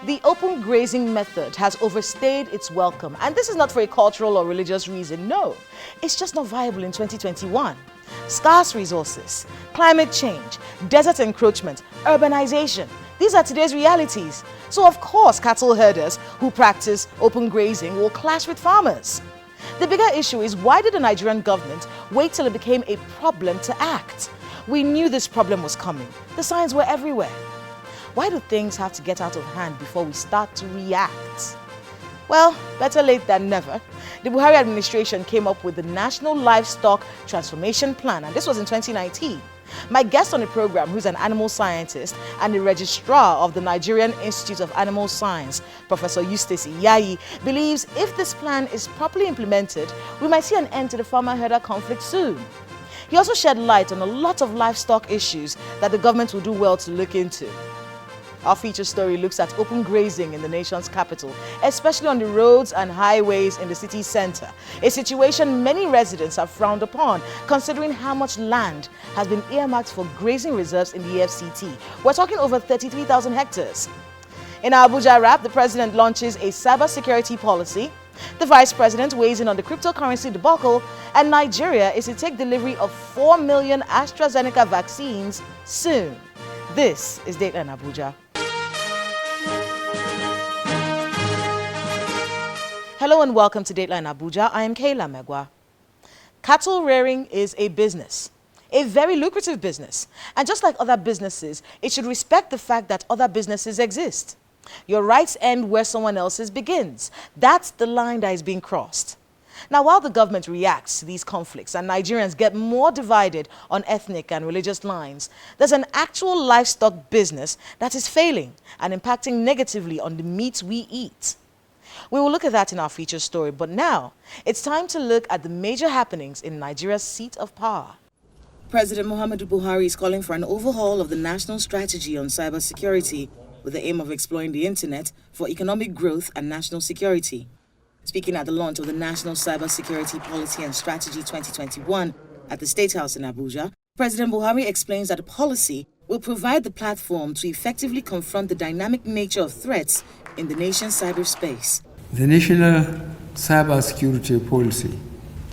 The open grazing method has overstayed its welcome, and this is not for a cultural or religious reason, no. It's just not viable in 2021. Scarce resources, climate change, desert encroachment, urbanization, these are today's realities. So of course cattle herders who practice open grazing will clash with farmers. The bigger issue is, why did the Nigerian government wait till it became a problem to act? We knew this problem was coming. The signs were everywhere. Why do things have to get out of hand before we start to react? Well, better late than never. The Buhari administration came up with the National Livestock Transformation Plan, and this was in 2019. My guest on the program, who's an animal scientist and the registrar of the Nigerian Institute of Animal Science, Professor Eustace Iyayi, believes if this plan is properly implemented, we might see an end to the farmer-herder conflict soon. He also shed light on a lot of livestock issues that the government will do well to look into. Our feature story looks at open grazing in the nation's capital, especially on the roads and highways in the city center, a situation many residents have frowned upon, considering how much land has been earmarked for grazing reserves in the FCT. We're talking over 33,000 hectares. In our Abuja wrap, the president launches a cybersecurity policy, the vice president weighs in on the cryptocurrency debacle, and Nigeria is to take delivery of 4 million AstraZeneca vaccines soon. This is Dateline Abuja. Hello and welcome to Dateline Abuja. I am Kayla Megwa. Cattle rearing is a business, a very lucrative business. And just like other businesses, it should respect the fact that other businesses exist. Your rights end where someone else's begins. That's the line that is being crossed. Now, while the government reacts to these conflicts and Nigerians get more divided on ethnic and religious lines, there's an actual livestock business that is failing and impacting negatively on the meat we eat. We will look at that in our feature story, but now it's time to look at the major happenings in Nigeria's seat of power. President Muhammadu Buhari is calling for an overhaul of the national strategy on cybersecurity with the aim of exploring the internet for economic growth and national security. Speaking at the launch of the National Cybersecurity Policy and Strategy 2021 at the State House in Abuja, President Buhari explains that the policy will provide the platform to effectively confront the dynamic nature of threats in the nation's cyberspace. The National Cybersecurity Policy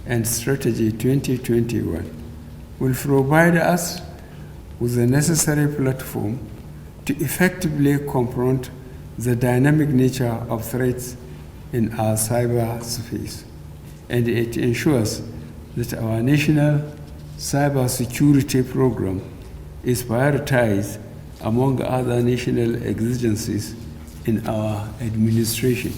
and Strategy 2021 will provide us with the necessary platform to effectively confront the dynamic nature of threats in our cyberspace, and it ensures that our national cybersecurity program is prioritized among other national exigencies in our administration.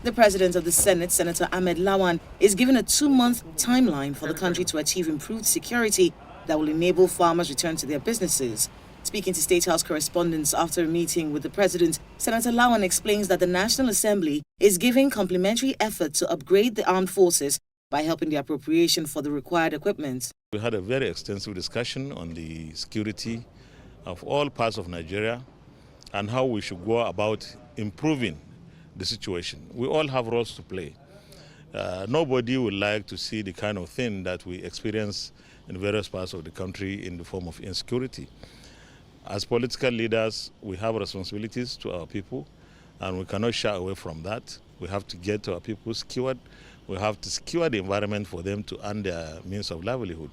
The President of the Senate, Senator Ahmed Lawan, is given a 2-month timeline for the country to achieve improved security that will enable farmers return to their businesses. Speaking to State House correspondents after a meeting with the President, Senator Lawan explains that the National Assembly is giving complementary effort to upgrade the armed forces by helping the appropriation for the required equipment. We had a very extensive discussion on the security of all parts of Nigeria and how we should go about improving the situation. We all have roles to play. Nobody would like to see the kind of thing that we experience in various parts of the country in the form of insecurity. As political leaders, we have responsibilities to our people, and we cannot shy away from that. We have to get our people secured. We have to secure the environment for them to earn their means of livelihood.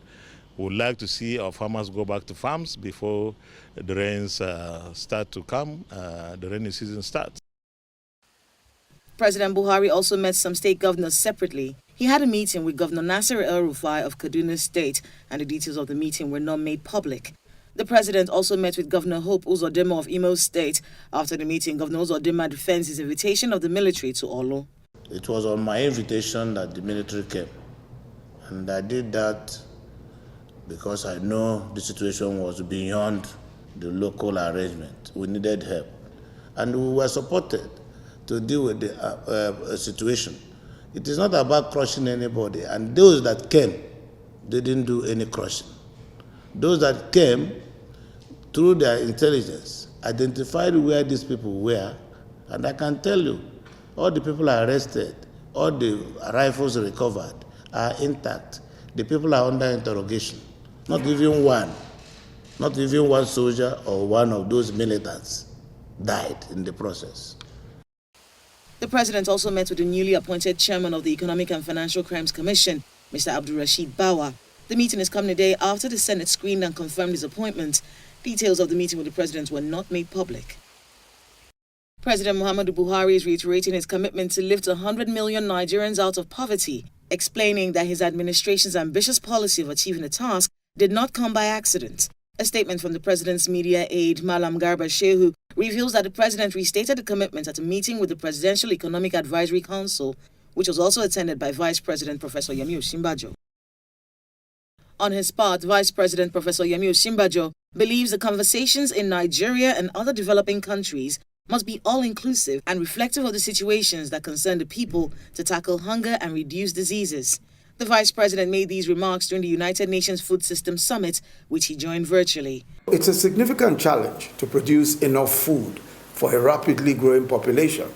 We would like to see our farmers go back to farms before the rains start to come, the rainy season starts. President Buhari also met some state governors separately. He had a meeting with Governor Nasir El-Rufai of Kaduna State, and the details of the meeting were not made public. The president also met with Governor Hope Uzodinma of Imo State. After the meeting, Governor Uzodinma defends his invitation of the military to Olu. It was on my invitation that the military came, and I did that because I know the situation was beyond the local arrangement. We needed help, and we were supported to deal with the situation. It is not about crushing anybody, and those that came didn't do any crushing. Those that came, through their intelligence, identified where these people were, and I can tell you, all the people arrested, all the rifles recovered are intact. The people are under interrogation. Not even one soldier or one of those militants died in the process. The president also met with the newly appointed chairman of the Economic and Financial Crimes Commission, Mr. Abdul Rashid Bawa. The meeting is coming a day after the Senate screened and confirmed his appointment. Details of the meeting with the president were not made public. President Muhammadu Buhari is reiterating his commitment to lift 100 million Nigerians out of poverty, explaining that his administration's ambitious policy of achieving the task did not come by accident. A statement from the president's media aide, Malam Garba Shehu, reveals that the president restated the commitment at a meeting with the Presidential Economic Advisory Council, which was also attended by Vice President Professor Yemi Osinbajo. On his part, Vice President Professor Yemi Osinbajo believes the conversations in Nigeria and other developing countries must be all-inclusive and reflective of the situations that concern the people to tackle hunger and reduce diseases. The Vice President made these remarks during the United Nations Food Systems Summit, which he joined virtually. It's a significant challenge to produce enough food for a rapidly growing population,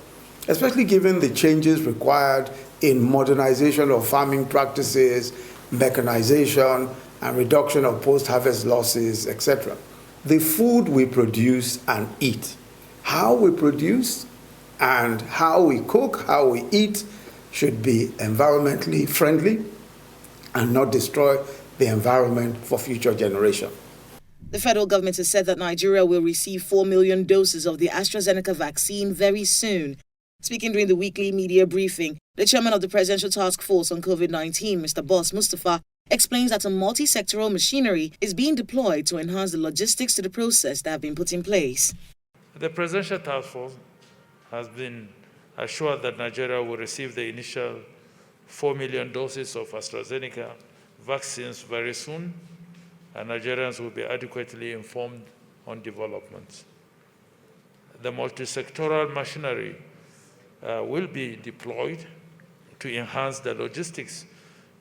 especially given the changes required in modernization of farming practices, mechanization, and reduction of post-harvest losses, etc. The food we produce and eat, how we produce and how we cook, how we eat, should be environmentally friendly and not destroy the environment for future generations. The federal government has said that Nigeria will receive 4 million doses of the AstraZeneca vaccine very soon. Speaking during the weekly media briefing, the chairman of the Presidential Task Force on COVID-19, Mr. Boss Mustafa, explains that a multi-sectoral machinery is being deployed to enhance the logistics to the process that have been put in place. The Presidential Task Force has been assured that Nigeria will receive the initial 4 million doses of AstraZeneca vaccines very soon, and Nigerians will be adequately informed on developments. The multi-sectoral machinery will be deployed to enhance the logistics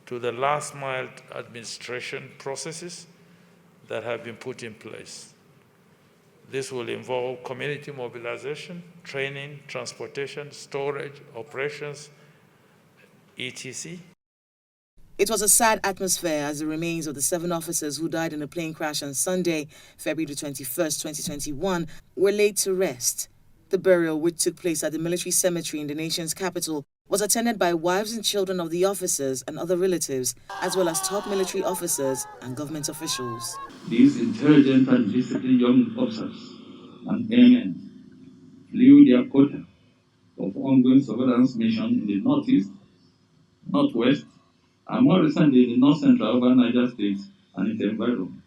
to the last-mile administration processes that have been put in place. This will involve community mobilization, training, transportation, storage, operations, etc. It was a sad atmosphere as the remains of the 7 officers who died in a plane crash on Sunday, February 21st, 2021, were laid to rest. The burial, which took place at the military cemetery in the nation's capital, was attended by wives and children of the officers and other relatives, as well as top military officers and government officials. These intelligent and disciplined young officers and airmen flew their quota of ongoing surveillance mission in the northeast, northwest, and more recently in the north-central over Niger State and its environment,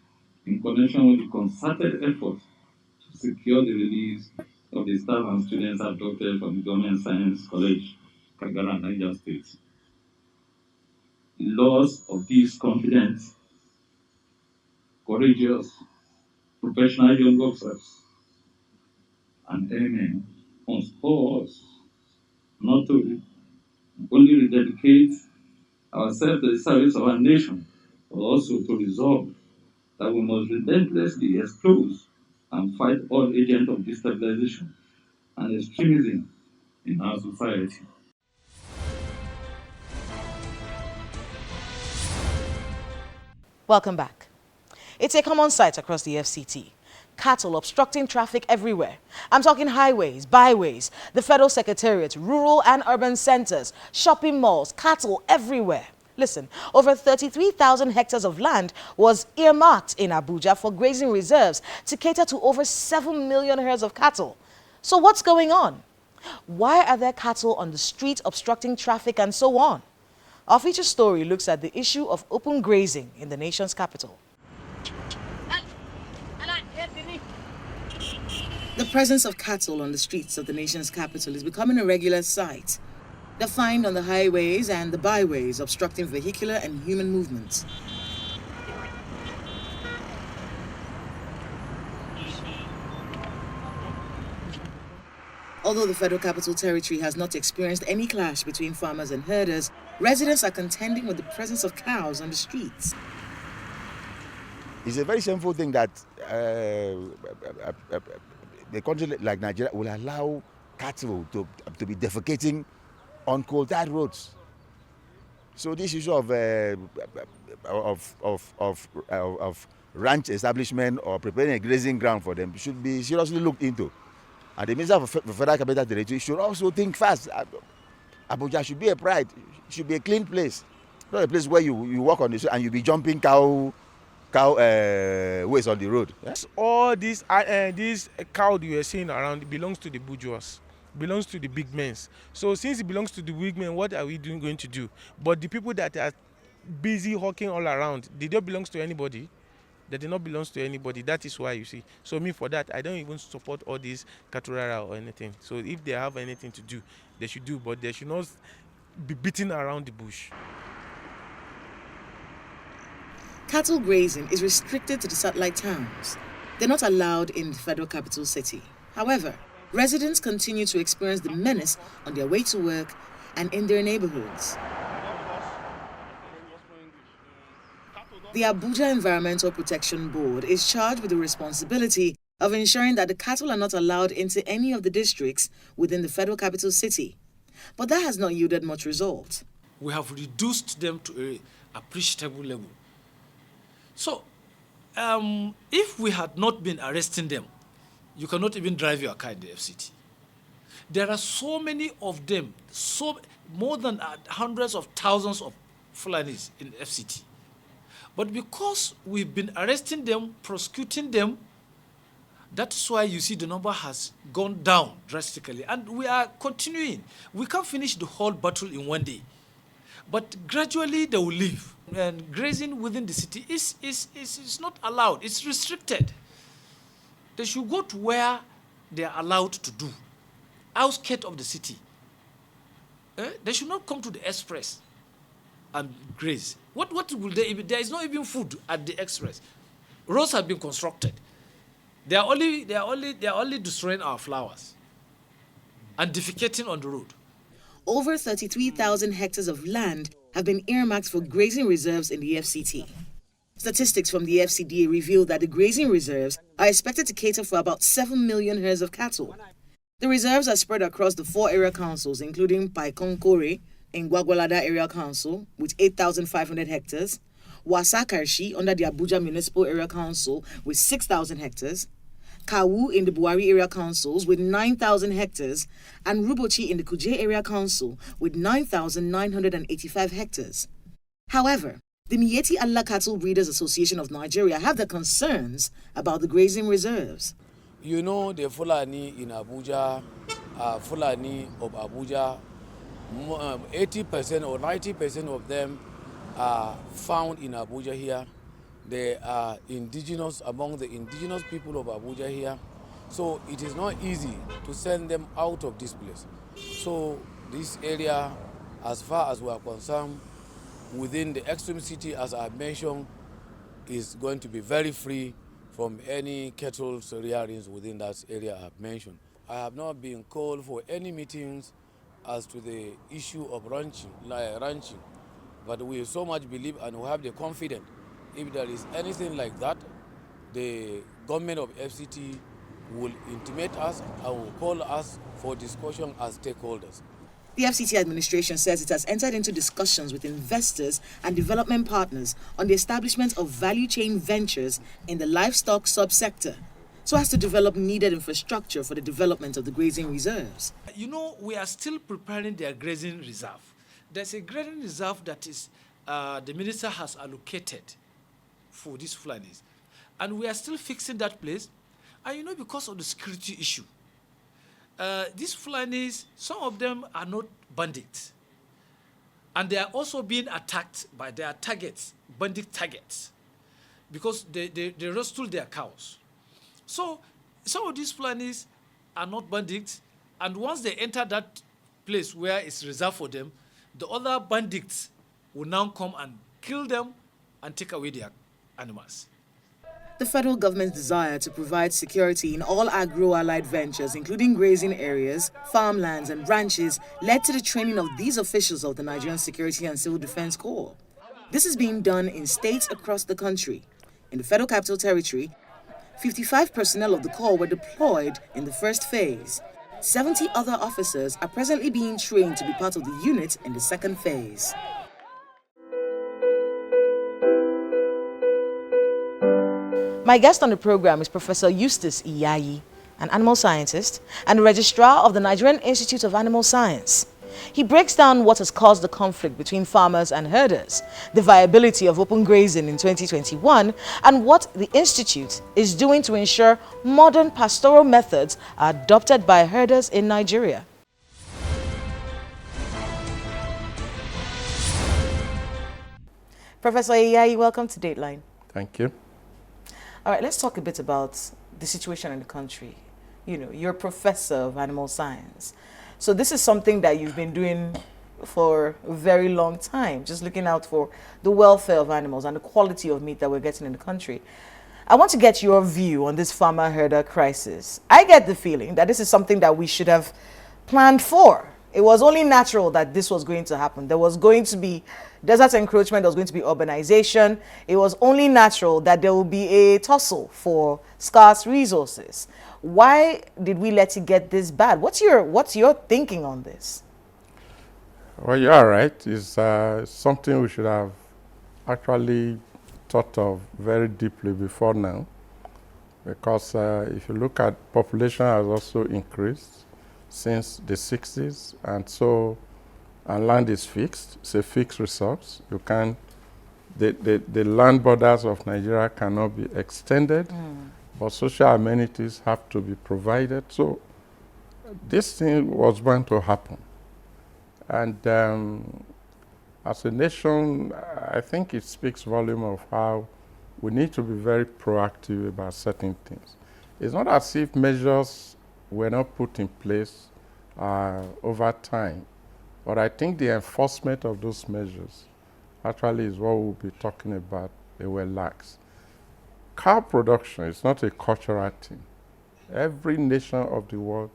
in connection with the concerted effort to secure the release of the staff and students abducted from the Government Science College, Kagara, Niger State. The loss of these confident, courageous, professional young officers and airmen must spur us not to only rededicate ourselves to the service of our nation, but also to resolve that we must relentlessly expose and fight all agents of destabilization and extremism in our society. Welcome back. It's a common sight across the FCT. Cattle obstructing traffic everywhere. I'm talking highways, byways, the federal secretariat, rural and urban centers, shopping malls, cattle everywhere. Listen, over 33,000 hectares of land was earmarked in Abuja for grazing reserves to cater to over 7 million herds of cattle. So what's going on? Why are there cattle on the street obstructing traffic and so on? Our feature story looks at the issue of open grazing in the nation's capital. The presence of cattle on the streets of the nation's capital is becoming a regular sight. They're found on the highways and the byways, obstructing vehicular and human movements. Although the Federal Capital Territory has not experienced any clash between farmers and herders, residents are contending with the presence of cows on the streets. It's a very shameful thing that a country like Nigeria will allow cattle to be defecating on coal-tar roads. So this issue of ranch establishment or preparing a grazing ground for them should be seriously looked into. And the Minister for Federal Capital Territory should also think fast. Abuja should be a pride. It should be a clean place. Not a place where you walk on the street and you be jumping cow waste on the road. Yes? All this cow you are seeing around belongs to the bourgeois, belongs to the big men. So since it belongs to the big men, what are we going to do? But the people that are busy hawking all around, they don't belong to anybody. They do not belong to anybody. That is why, you see. So me, for that, I don't even support all these caturara or anything. So if they have anything to do, they should do, but they should not be beating around the bush. Cattle grazing is restricted to the satellite towns. They're not allowed in the federal capital city. However, residents continue to experience the menace on their way to work and in their neighborhoods. The Abuja Environmental Protection Board is charged with the responsibility of ensuring that the cattle are not allowed into any of the districts within the federal capital city. But that has not yielded much result. We have reduced them to an appreciable level. So, if we had not been arresting them, you cannot even drive your car in the FCT. There are so many of them, more than hundreds of thousands of Fulanis in the FCT. But because we've been arresting them, prosecuting them, that's why you see the number has gone down drastically. And we are continuing. We can't finish the whole battle in one day. But gradually they will leave. And grazing within the city is not allowed. It's restricted. They should go to where they are allowed to do, outskirts of the city. They should not come to the express and graze. What will they even? There is not even food at the express. Roads have been constructed. They are only destroying our flowers and defecating on the road. Over 33,000 hectares of land have been earmarked for grazing reserves in the FCT. Statistics from the FCDA reveal that the grazing reserves are expected to cater for about 7 million herds of cattle. The reserves are spread across the 4 area councils, including Paikonkore in Gwagwalada Area Council with 8,500 hectares, Wasakarshi under the Abuja Municipal Area Council with 6,000 hectares, Kawu in the Buhari Area Councils with 9,000 hectares, and Rubochi in the Kuje Area Council with 9,985 hectares. However, the Miyetti Allah Cattle Breeders Association of Nigeria have their concerns about the grazing reserves. You know, the Fulani in Abuja, Fulani of Abuja, 80% or 90% of them are found in Abuja here. They are indigenous, among the indigenous people of Abuja here. So it is not easy to send them out of this place. So this area, as far as we are concerned, within the extreme city, as I mentioned, is going to be very free from any cattle rearings within that area I have mentioned. I have not been called for any meetings as to the issue of ranching, but we so much believe and we have the confidence if there is anything like that, the government of FCT will intimate us and will call us for discussion as stakeholders. The FCT administration says it has entered into discussions with investors and development partners on the establishment of value chain ventures in the livestock subsector, so as to develop needed infrastructure for the development of the grazing reserves. You know, we are still preparing their grazing reserve. There's a grazing reserve that is the minister has allocated for these Fulanis. And we are still fixing that place. And you know, because of the security issue, these Fulanis, some of them are not bandits. And they are also being attacked by their targets, bandit targets, because they rustle their cows. So some of these Fulanis are not bandits, and once they enter that place where it's reserved for them, the other bandits will now come and kill them and take away their animals. The federal government's desire to provide security in all agro-allied ventures, including grazing areas, farmlands, and ranches, led to the training of these officials of the Nigerian Security and Civil Defense Corps. This is being done in states across the country. In the Federal Capital Territory, 55 personnel of the Corps were deployed in the first phase. 70 other officers are presently being trained to be part of the unit in the second phase. My guest on the program is Professor Eustace Iyayi, an animal scientist, and registrar of the Nigerian Institute of Animal Science. He breaks down what has caused the conflict between farmers and herders, the viability of open grazing in 2021, and what the Institute is doing to ensure modern pastoral methods are adopted by herders in Nigeria. Professor Iyayi, welcome to Dateline. Thank you. All right, let's talk a bit about the situation in the country. You know, you're a professor of animal science. So this is something that you've been doing for a very long time, just looking out for the welfare of animals and the quality of meat that we're getting in the country. I want to get your view on this farmer-herder crisis. I get the feeling that this is something that we should have planned for. It was only natural that this was going to happen. There was going to be desert encroachment, there was going to be urbanization. It was only natural that there will be a tussle for scarce resources. Why did we let it get this bad? What's your thinking on this? Well, you're right. It's something we should have actually thought of very deeply before now, because if you look at population has also increased since the 60s, and land is fixed. It's a fixed resource. You can, the land borders of Nigeria cannot be extended, but social amenities have to be provided. So this thing was bound to happen. And as a nation, I think it speaks volume of how we need to be very proactive about certain things. It's not as if measures were not put in place over time, but I think the enforcement of those measures actually is what we'll be talking about. They were lax. Cow production is not a cultural thing. Every nation of the world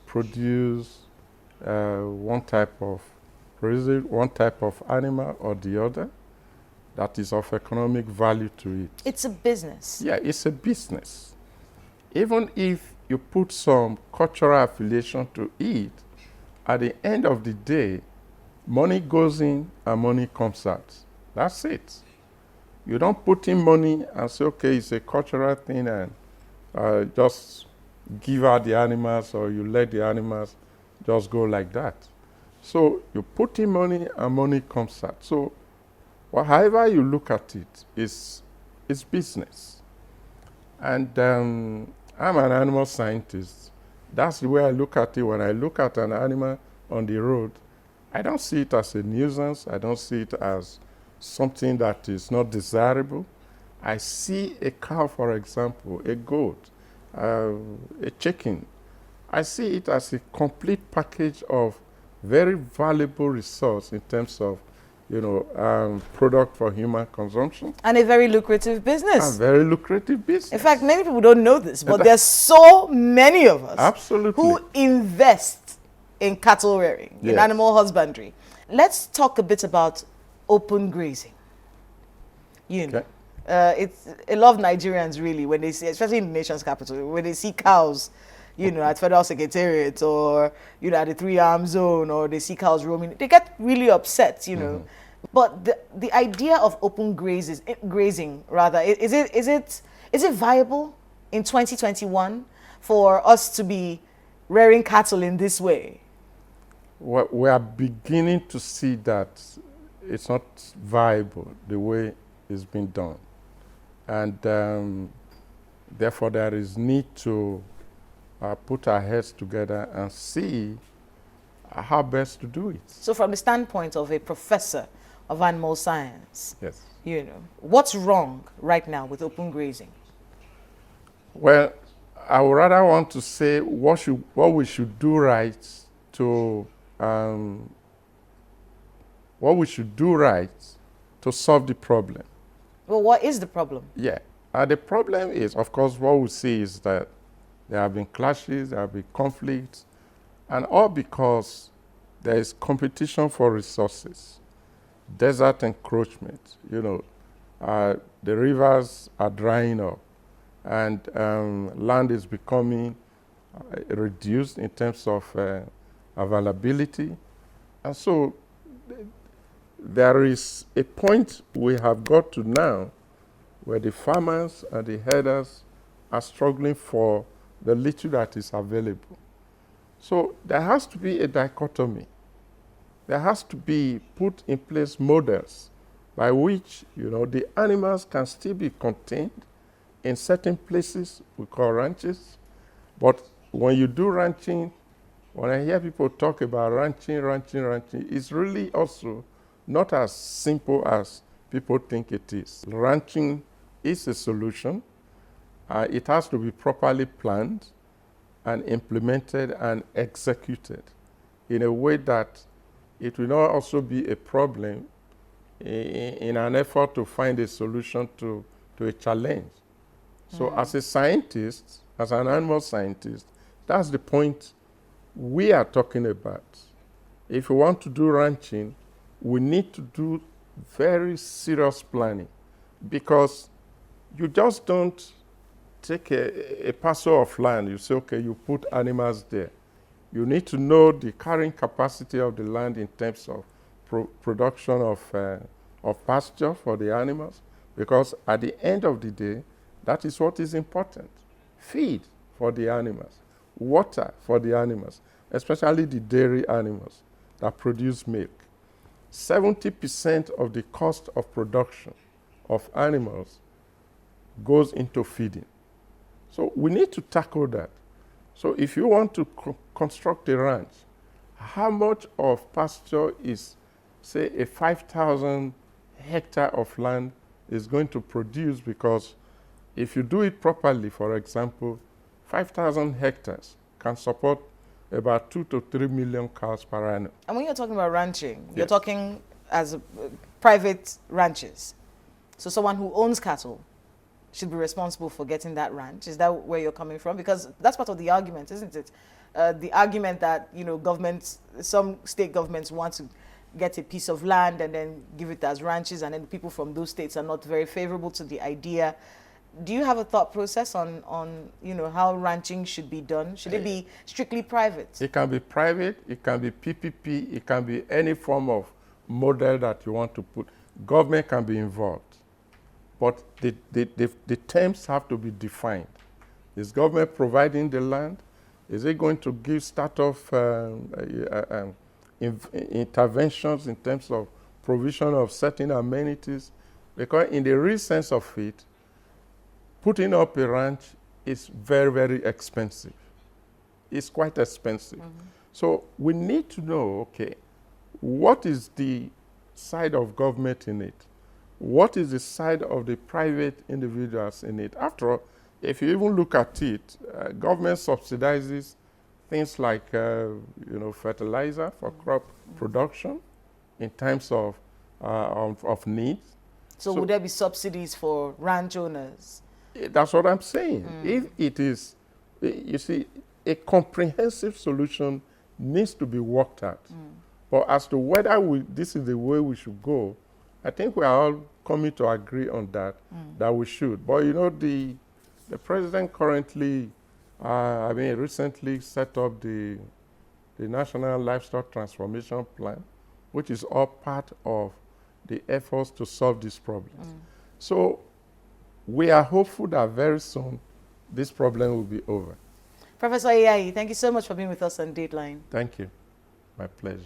produces one type of animal or the other that is of economic value to it. It's a business. Yeah, it's a business. Even if you put some cultural affiliation to it, at the end of the day, money goes in and money comes out. That's it. You don't put in money and say, okay, it's a cultural thing, and just give out the animals, or you let the animals just go like that. So you put in money and money comes out. So however you look at it, it's business. And I'm an animal scientist. That's the way I look at it. When I look at an animal on the road, I don't see it as a nuisance. I don't see it as something that is not desirable. I see a cow, for example, a goat, a chicken. I see it as a complete package of very valuable resource in terms of, product for human consumption. And a very lucrative business. A very lucrative business. In fact, many people don't know this, but there's so many of us absolutely who invest in cattle rearing, in animal husbandry. Let's talk a bit about open grazing. It's a lot of Nigerians really, when they see, especially in the nation's capital, when they see cows, at Federal Secretariat, or, at the 3-arm zone, or they see cows roaming, they get really upset, But the idea of open grazing, rather, is it viable in 2021 for us to be rearing cattle in this way? Well, we are beginning to see that it's not viable the way it's been done. And therefore there is need to put our heads together and see how best to do it. So from the standpoint of a professor of animal science, yes, what's wrong right now with open grazing? Well, I would rather want to say what we should do right to solve the problem. Well, what is the problem? Yeah, the problem is, of course, what we see is that there have been clashes, there have been conflicts, and all because there is competition for resources, desert encroachment. The rivers are drying up, and land is becoming reduced in terms of availability. And so there is a point we have got to now where the farmers and the herders are struggling for the little that is available. So there has to be a dichotomy. There has to be put in place models by which, the animals can still be contained in certain places we call ranches. But when you do ranching, when I hear people talk about ranching, it's really also not as simple as people think it is. Ranching is a solution. It has to be properly planned and implemented and executed in a way that it will not also be a problem in an effort to find a solution to a challenge. So as a scientist, as an animal scientist, that's the point we are talking about. If we want to do ranching, we need to do very serious planning, because you just don't take a parcel of land, you say, okay, you put animals there. You need to know the carrying capacity of the land in terms of production of pasture for the animals, because at the end of the day, that is what is important. Feed for the animals, water for the animals, especially the dairy animals that produce milk. 70% of the cost of production of animals goes into feeding. So we need to tackle that. So if you want to construct a ranch, how much of pasture is, say, a 5,000 hectare of land is going to produce? Because if you do it properly, for example, 5,000 hectares can support about 2 to 3 million cows per annum. And when you're talking about ranching, you're Yes. talking as private ranches. So someone who owns cattle should be responsible for getting that ranch. Is that where you're coming from? Because that's part of the argument, isn't it? The argument that, governments, some state governments want to get a piece of land and then give it as ranches, and then people from those states are not very favorable to the idea. Do you have a thought process on how ranching should be done? Should it be strictly private? It can be private, it can be PPP, it can be any form of model that you want to put. Government can be involved. But the terms have to be defined. Is government providing the land? Is it going to give start-off interventions in terms of provision of certain amenities? Because in the real sense of it, putting up a ranch is very, very expensive. It's quite expensive. So we need to know, okay, what is the side of government in it? What is the side of the private individuals in it? After all, if you even look at it, government subsidizes things like, fertilizer for crop production in times of needs. So would there be subsidies for ranch owners? That's what I'm saying. If it is, you see, a comprehensive solution needs to be worked out. But as to whether this is the way we should go, I think we are all coming to agree on that, that we should. But the president currently, recently set up the National Livestock Transformation Plan, which is all part of the efforts to solve this problem. So we are hopeful that very soon this problem will be over. Professor Ayayi, thank you so much for being with us on Dateline. Thank you. My pleasure.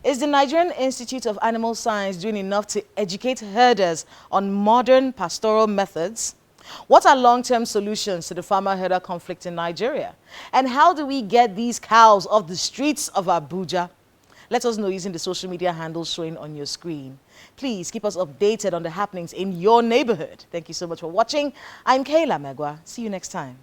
Is the Nigerian Institute of Animal Science doing enough to educate herders on modern pastoral methods? What are long-term solutions to the farmer-herder conflict in Nigeria? And how do we get these cows off the streets of Abuja? Let us know using the social media handles showing on your screen. Please keep us updated on the happenings in your neighborhood. Thank you so much for watching. I'm Kayla Megwa. See you next time.